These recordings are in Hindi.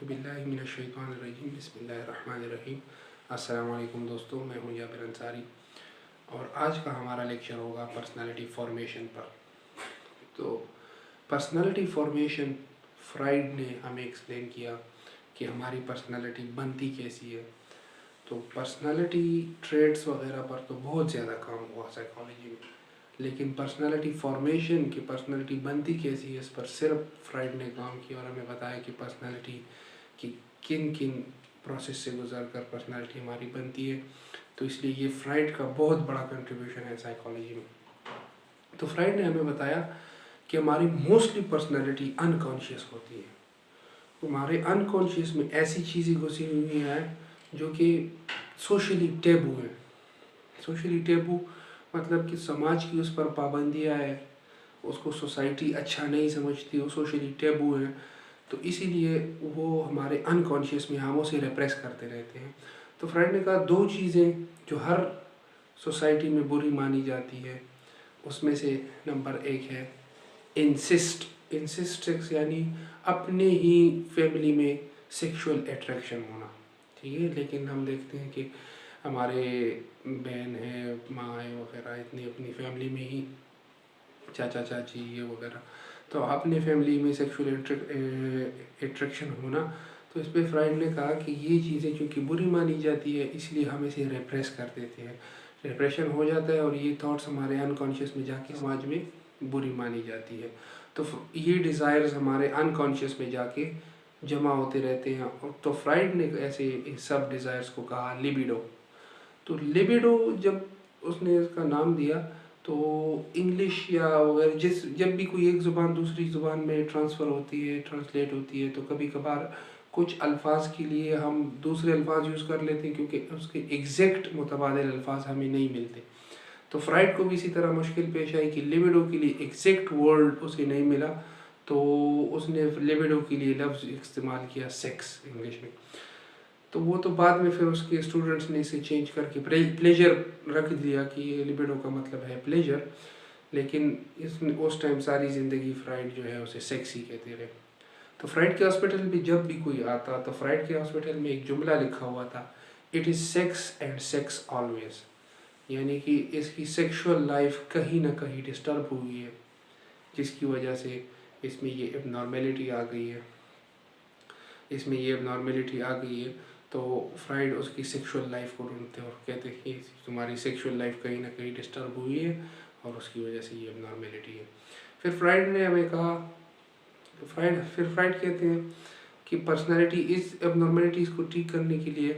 औज़ुबिल्लाहिमिनश्शैतानिर्रजीम बिस्मिल्लाहिर्रहमानिर्रहीम। अस्सलाम वालेकुम दोस्तों, मैं हूँ जाबिर अंसारी और आज का हमारा लेक्चर होगा पर्सनालिटी फॉर्मेशन पर। तो पर्सनालिटी फॉर्मेशन फ्राइड ने हमें एक्सप्लेन किया कि हमारी पर्सनालिटी बनती कैसी है। तो पर्सनालिटी ट्रेड्स वगैरह पर तो बहुत ज़्यादा काम हुआ साइकोलॉजी में, लेकिन पर्सनालिटी फॉर्मेशन की पर्सनालिटी बनती कैसी है इस पर सिर्फ फ्राइड ने काम किया और हमें बताया कि पर्सनालिटी कि किन किन प्रोसेस से गुजर कर पर्सनालिटी हमारी बनती है। तो इसलिए ये फ्राइड का बहुत बड़ा कंट्रीब्यूशन है साइकोलॉजी में। तो फ्राइड ने हमें बताया कि हमारी मोस्टली पर्सनालिटी अनकॉन्शियस होती है। हमारे अनकॉन्शियस में ऐसी चीज़ें घुसी हुई हैं जो कि सोशली टेबू है। सोशली टेबू मतलब कि समाज की उस पर पाबंदियाँ है, उसको सोसाइटी अच्छा नहीं समझती, वो सोशली टेबू है। तो इसीलिए वो हमारे अनकॉन्शियस में हम उसे रिप्रेस करते रहते हैं। तो फ्राइड ने कहा दो चीज़ें जो हर सोसाइटी में बुरी मानी जाती है, उसमें से नंबर एक है इंसिस्ट यानी अपने ही फैमिली में सेक्सुअल अट्रैक्शन होना। ठीक है, लेकिन हम देखते हैं कि हमारे बहन है, माँ है वगैरह, इतनी अपनी फैमिली में ही चाचा चाची ये वगैरह, तो अपने फैमिली में सेक्सुअल अट्रैक्शन होना। तो इस पर फ्राइड ने कहा कि ये चीज़ें क्योंकि बुरी मानी जाती है इसलिए हम इसे रिप्रेस कर देते हैं। रिप्रेशन हो जाता है और ये थॉट्स हमारे अनकॉन्शियस में जाके समाज में बुरी मानी जाती है। तो ये डिज़ायर्स हमारे अनकॉन्शियस में जाके जमा होते रहते हैं। तो फ्राइड ने ऐसे सब डिज़ायर्स को कहा लिबिडो। तो लिबिडो जब उसने इसका नाम दिया तो इंग्लिश या वगैरह जब भी कोई एक ज़ुबान दूसरी ज़ुबान में ट्रांसफ़र होती है, ट्रांसलेट होती है, तो कभी कभार कुछ अल्फाज के लिए हम दूसरे अल्फाज यूज़ कर लेते हैं क्योंकि उसके एग्जैक्ट मुतबादिल अल्फाज हमें नहीं मिलते। तो फ्राइड को भी इसी तरह मुश्किल पेश आई कि लिबिडो के लिए एग्जैक्ट वर्ड उसे नहीं मिला, तो उसने लिबिडो के लिए लफ्ज़ इस्तेमाल किया सेक्स इंग्लिश में। तो वो तो बाद में फिर उसके स्टूडेंट्स ने इसे चेंज करके प्लेजर रख दिया कि ये लिबिडो का मतलब है प्लेजर, लेकिन इसने उस टाइम सारी ज़िंदगी फ्राइड जो है उसे सेक्स ही कहते रहे। तो फ्राइड के हॉस्पिटल में जब भी कोई आता तो फ्राइड के हॉस्पिटल में एक जुमला लिखा हुआ था, it is sex and sex always, यानी कि इसकी सेक्सुअल लाइफ कहीं ना कहीं डिस्टर्ब हुई है, जिसकी वजह से इसमें ये एबनॉर्मेलिटी आ गई है। तो फ्राइड उसकी सेक्सुअल लाइफ को ढूंढते हैं और कहते हैं कि तुम्हारी सेक्सुअल लाइफ कहीं ना कहीं डिस्टर्ब हुई है और उसकी वजह से ये एबनॉर्मेलिटी है। फिर फ्राइड ने हमें कहा, फ्राइड कहते हैं कि पर्सनालिटी इस एबनॉर्मेलिटीज़ को ठीक करने के लिए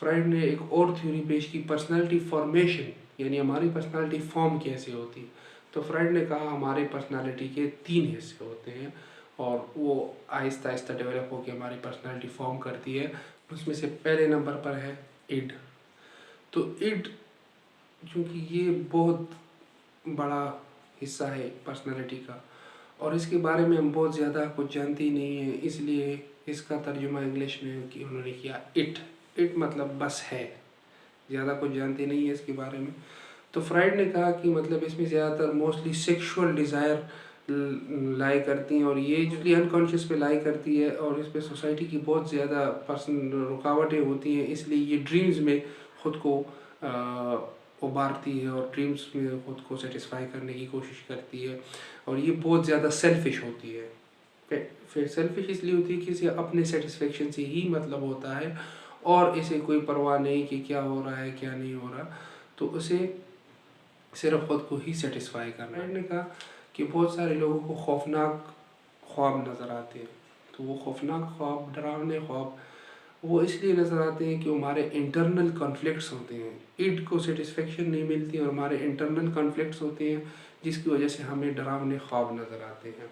फ्राइड ने एक और थ्योरी पेश की, पर्सनालिटी फॉर्मेशन, यानी हमारी पर्सनालिटी फॉर्म कैसे होती है। तो फ्राइड ने कहा हमारे पर्सनालिटी के 3 हिस्से होते हैं और वो आहिस्ता आहिस्ता डेवलप होकर हमारी पर्सनालिटी फॉर्म करती है। उसमें से पहले नंबर पर है इड। तो इड चूँकि ये बहुत बड़ा हिस्सा है पर्सनालिटी का और इसके बारे में हम बहुत ज़्यादा कुछ जानते ही नहीं हैं, इसलिए इसका तर्जुमा इंग्लिश में कि उन्होंने किया इट मतलब बस है, ज़्यादा कुछ जानते नहीं है इसके बारे में। तो फ्राइड ने कहा कि मतलब इसमें ज़्यादातर मोस्टली सेक्सुअल डिज़ायर लाई करती हैं और ये जो अनकॉन्शियस पे लाई करती है और इस पे सोसाइटी की बहुत ज़्यादा रुकावटें होती हैं, इसलिए ये ड्रीम्स में ख़ुद को उभारती है और ड्रीम्स में ख़ुद को सेटिस्फाई करने की कोशिश करती है और ये बहुत ज़्यादा सेल्फिश होती है। फिर सेल्फिश इसलिए होती है कि इसे अपने सेटिस्फेक्शन से ही मतलब होता है और इसे कोई परवाह नहीं कि क्या हो रहा है क्या नहीं हो रहा, तो उसे सिर्फ ख़ुद को ही सेटिस्फाई करना है। मैंने कहा कि बहुत सारे लोगों को खौफनाक ख्वाब नज़र आते हैं, तो वो खौफनाक ख्वाब, डरावने ख्वाब वो इसलिए नज़र आते हैं कि हमारे इंटरनल कॉन्फ्लिक्ट्स होते हैं, ईड को सेटिस्फेक्शन नहीं मिलती और हमारे इंटरनल कॉन्फ्लिक्ट्स होते हैं जिसकी वजह से हमें डरावने ख्वाब नज़र आते हैं।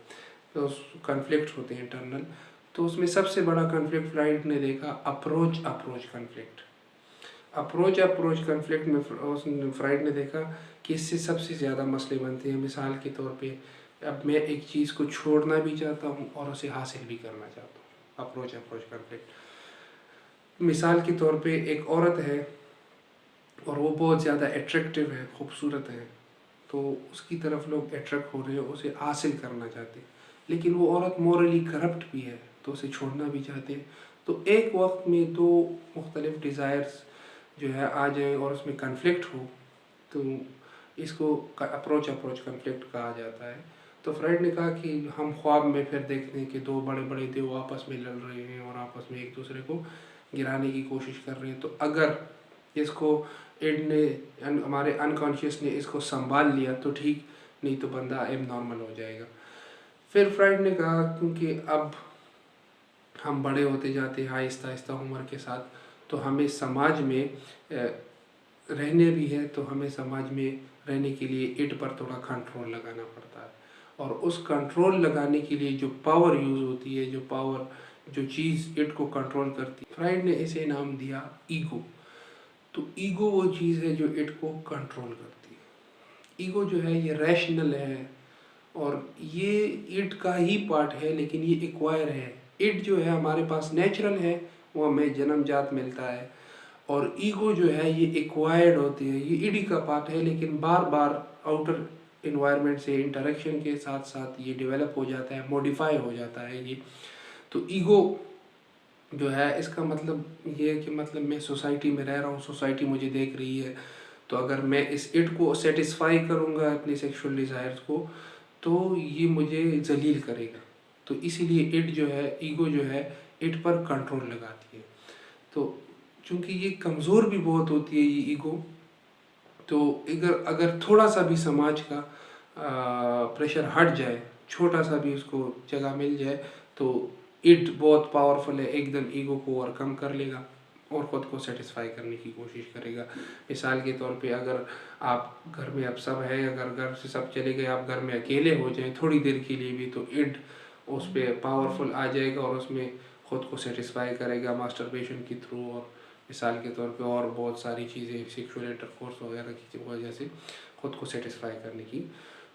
तो कॉन्फ्लिक्ट होते हैं इंटरनल। तो उसमें सबसे बड़ा कॉन्फ्लिक्ट फ्राइड ने देखा अप्रोच कॉन्फ्लिक्ट। अप्रोच कॉन्फ्लिक्ट में फ्राइड ने देखा कि इससे सबसे ज़्यादा मसले बनते हैं। मिसाल के तौर पे अब मैं एक चीज़ को छोड़ना भी चाहता हूँ और उसे हासिल भी करना चाहता हूँ, अप्रोच कॉन्फ्लिक्ट। मिसाल के तौर पे एक औरत है और वो बहुत ज़्यादा अट्रैक्टिव है, खूबसूरत है, तो उसकी तरफ लोग अट्रैक्ट हो रहे हैं, उसे हासिल करना चाहते हैं, लेकिन वो औरत मॉरली करप्ट भी है, तो उसे छोड़ना भी चाहते हैं। तो एक वक्त में दो मुख्तलिफ डिज़ायर्स जो है आ जाए और उसमें कन्फ्लिक्ट हो, तो इसको अप्रोच कन्फ्लिक्ट कहा जाता है। तो फ्राइड ने कहा कि हम ख्वाब में फिर देखते हैं कि दो बड़े बड़े देव आपस में लड़ रहे हैं और आपस में एक दूसरे को गिराने की कोशिश कर रहे हैं। तो अगर इसको इड ने हमारे अनकॉन्शियस ने इसको संभाल लिया तो ठीक, नहीं तो बंदा एब नॉर्मल हो जाएगा। फिर फ्राइड ने कहा क्योंकि अब हम बड़े होते जाते हैं आहिस्ता आहिस्ता उम्र के साथ, तो हमें समाज में रहने भी है, तो हमें समाज में रहने के लिए इट पर थोड़ा कंट्रोल लगाना पड़ता है। और उस कंट्रोल लगाने के लिए जो पावर यूज़ होती है, जो चीज़ इट को कंट्रोल करती है, फ्राइड ने इसे नाम दिया ईगो। तो ईगो वो चीज़ है जो इट को कंट्रोल करती है। ईगो जो है ये रैशनल है और ये इट का ही पार्ट है, लेकिन ये एक्वायर है। इट जो है हमारे पास नेचुरल है, वो हमें जन्मजात मिलता है, और ईगो जो है ये एक्वायर्ड होती है, ये इड का पार्ट है, लेकिन बार बार आउटर इन्वायरमेंट से इंटरेक्शन के साथ साथ ये डेवलप हो जाता है, मॉडिफाई हो जाता है ये। तो ईगो जो है इसका मतलब ये है कि मतलब मैं सोसाइटी में रह रहा हूँ, सोसाइटी मुझे देख रही है, तो अगर मैं इस इट को सेटिस्फाई करूँगा अपनी सेक्सुअल डिज़ायर्स को, तो ये मुझे जलील करेगा। तो इसीलिए इट जो है, ईगो जो है, इट पर कंट्रोल लगाती है। तो चूँकि ये कमज़ोर भी बहुत होती है ये ईगो, तो अगर थोड़ा सा भी समाज का प्रेशर हट जाए, छोटा सा भी उसको जगह मिल जाए, तो इट बहुत पावरफुल है, एकदम ईगो को ओवरकम कर लेगा और ख़ुद को सेटिस्फाई करने की कोशिश करेगा। मिसाल के तौर पे अगर आप घर में अब सब है, अगर घर से सब चले गए, आप घर में अकेले हो जाए थोड़ी देर के लिए भी, तो इट उस पर पावरफुल आ जाएगा और उसमें ख़ुद को सेटिस्फाई करेगा मास्टरबेशन के थ्रू, और मिसाल के तौर पे और बहुत सारी चीज़ें सेक्सुअल इंटरकोर्स वगैरह की वजह से ख़ुद को सेटिस्फाई करने की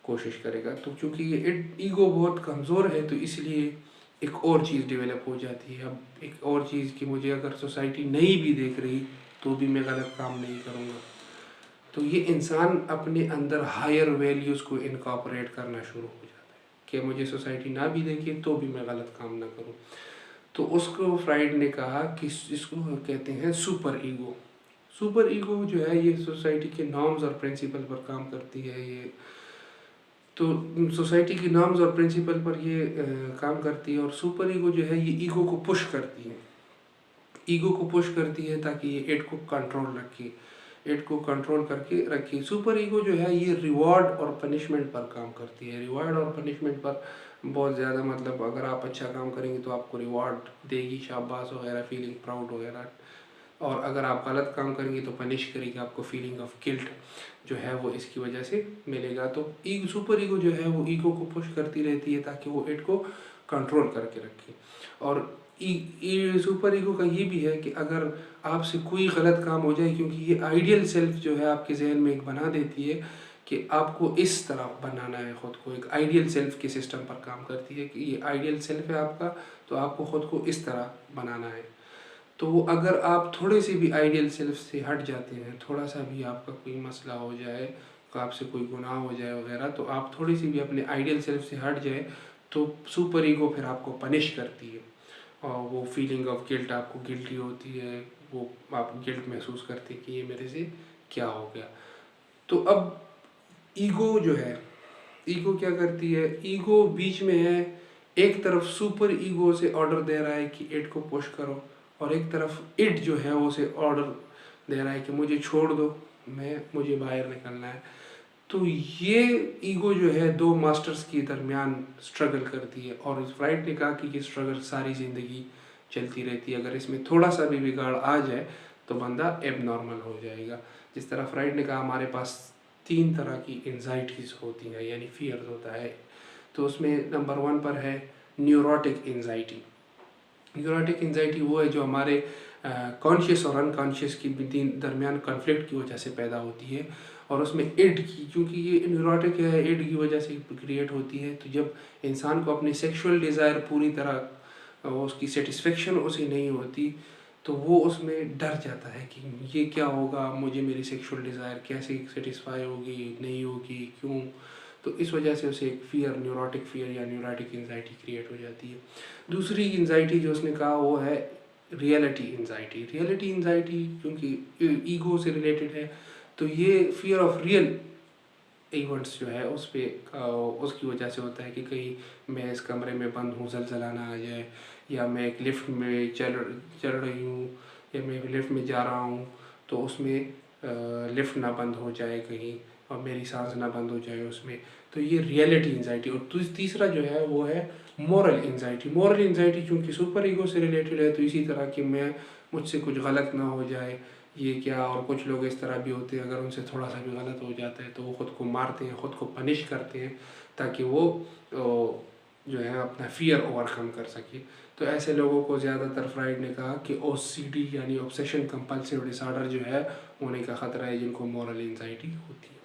कोशिश करेगा। तो चूँकि ये ईगो बहुत कमज़ोर है, तो इसलिए एक और चीज़ डेवलप हो जाती है। अब एक और चीज़ कि मुझे अगर सोसाइटी नहीं भी देख रही तो भी मैं गलत काम नहीं करूँगा। तो ये इंसान अपने अंदर हायर वैल्यूज़ को इनकॉर्पोरेट करना शुरू हो जाता है कि मुझे सोसाइटी ना भी देखे तो भी मैं गलत काम ना करूँ। तो उसको फ्राइड ने कहा कि इसको कहते हैं सुपर ईगो। सुपर ईगो जो है ये सोसाइटी के नॉर्म्स और प्रिंसिपल पर काम करती है। ये तो सोसाइटी की नॉर्म्स और प्रिंसिपल पर ये काम करती है, और सुपर ईगो जो है ये ईगो को पुश करती है। ईगो को पुश करती है ताकि ये इट को कंट्रोल रखे, इट को कंट्रोल करके रखिए। सुपर ईगो जो है ये रिवॉर्ड और पनिशमेंट पर काम करती है। रिवॉर्ड और पनिशमेंट पर बहुत ज़्यादा, मतलब अगर आप अच्छा काम करेंगे तो आपको रिवॉर्ड देगी, शाबाश वगैरह, फीलिंग प्राउड वगैरह, और अगर आप गलत काम करेंगे तो पनिश करेगी, आपको फीलिंग ऑफ गिल्ट जो है वो इसकी वजह से मिलेगा। तो सुपर ईगो जो है वो ईगो को पुश करती रहती है ताकि वो इट को कंट्रोल करके रखे। और सुपर ईगो का ये भी है कि अगर आपसे कोई गलत काम हो जाए, क्योंकि ये आइडियल सेल्फ जो है आपके जहन में एक बना देती है कि आपको इस तरह बनाना है ख़ुद को, एक आइडियल सेल्फ के सिस्टम पर काम करती है कि ये आइडियल सेल्फ है आपका, तो आपको ख़ुद को इस तरह बनाना है। तो अगर आप थोड़े से भी आइडियल सेल्फ से हट जाते हैं, थोड़ा सा भी आपका कोई मसला हो जाए, आपसे कोई गुनाह हो जाए वगैरह, तो आप थोड़ी सी भी अपने आइडियल सेल्फ से हट जाए तो सुपर ईगो फिर आपको पनिश करती है, और वो फीलिंग ऑफ गिल्ट, आपको गिल्टी होती है, वो आप गिल्ट महसूस करते हैं कि ये मेरे से क्या हो गया। तो अब ईगो जो है, ईगो क्या करती है, ईगो बीच में है, एक तरफ सुपर ईगो से ऑर्डर दे रहा है कि इट को पुश करो, और एक तरफ इट जो है वो से ऑर्डर दे रहा है कि मुझे छोड़ दो, मुझे बाहर निकलना है। तो ये ईगो जो है दो मास्टर्स के दरमियान स्ट्रगल करती है, और फ्राइड ने कहा कि ये स्ट्रगल सारी ज़िंदगी चलती रहती है। अगर इसमें थोड़ा सा भी बिगाड़ आ जाए तो बंदा एबनॉर्मल हो जाएगा। जिस तरह फ्राइड ने कहा हमारे पास 3 तरह की एंजाइटीज़ होती हैं, यानी फियर्स होता है। तो उसमें नंबर 1 पर है न्यूरोटिक एंजाइटी। न्यूरोटिक एंजाइटी वो है जो हमारे कॉन्शियस और अनकॉन्शियस के दरमियान कॉन्फ्लिक्ट की वजह से पैदा होती है, और उसमें इड की, क्योंकि ये न्यूरोटिक है, इड की वजह से क्रिएट होती है। तो जब इंसान को अपनी सेक्सुअल डिज़ायर पूरी तरह उसकी सेटिस्फेक्शन उसे नहीं होती, तो वो उसमें डर जाता है कि ये क्या होगा, मुझे मेरी सेक्सुअल डिज़ायर कैसे सेटिस्फाई होगी, नहीं होगी, क्यों। तो इस वजह से उसे एक फ़ियर, न्यूरोटिक फ़ियर या न्यूरोटिक एंजाइटी क्रिएट हो जाती है। दूसरी एंजाइटी जो उसने कहा वो है रियलिटी एंजाइटी। रियलिटी एंजाइटी क्योंकि ईगो से रिलेटेड है, तो ये फियर ऑफ रियल इवेंट्स जो है उस पर उसकी वजह से होता है कि कहीं मैं इस कमरे में बंद हूँ, ज़लज़ला ना आ जाए, या मैं एक लिफ्ट में चल रही हूँ, या मैं लिफ्ट में जा रहा हूँ तो उसमें लिफ्ट ना बंद हो जाए कहीं, और मेरी सांस ना बंद हो जाए उसमें। तो ये रियलिटी एंजाइटी। और तीसरा जो है वो है मॉरल एंजाइटी। मॉरल एंजाइटी चूँकि सुपर ईगो से रिलेटेड है, तो इसी तरह कि मुझसे कुछ गलत ना हो जाए, ये क्या। और कुछ लोग इस तरह भी होते हैं, अगर उनसे थोड़ा सा भी गलत हो जाता है तो वो ख़ुद को मारते हैं, ख़ुद को पनिश करते हैं, ताकि वो जो है अपना फ़ियर ओवरकम कर सके। तो ऐसे लोगों को ज़्यादातर फ्राइड ने कहा कि OCD यानी ऑब्सेशन कंपल्सिव डिसऑर्डर जो है होने का ख़तरा है, जिनको मॉरल एंजाइटी होती है।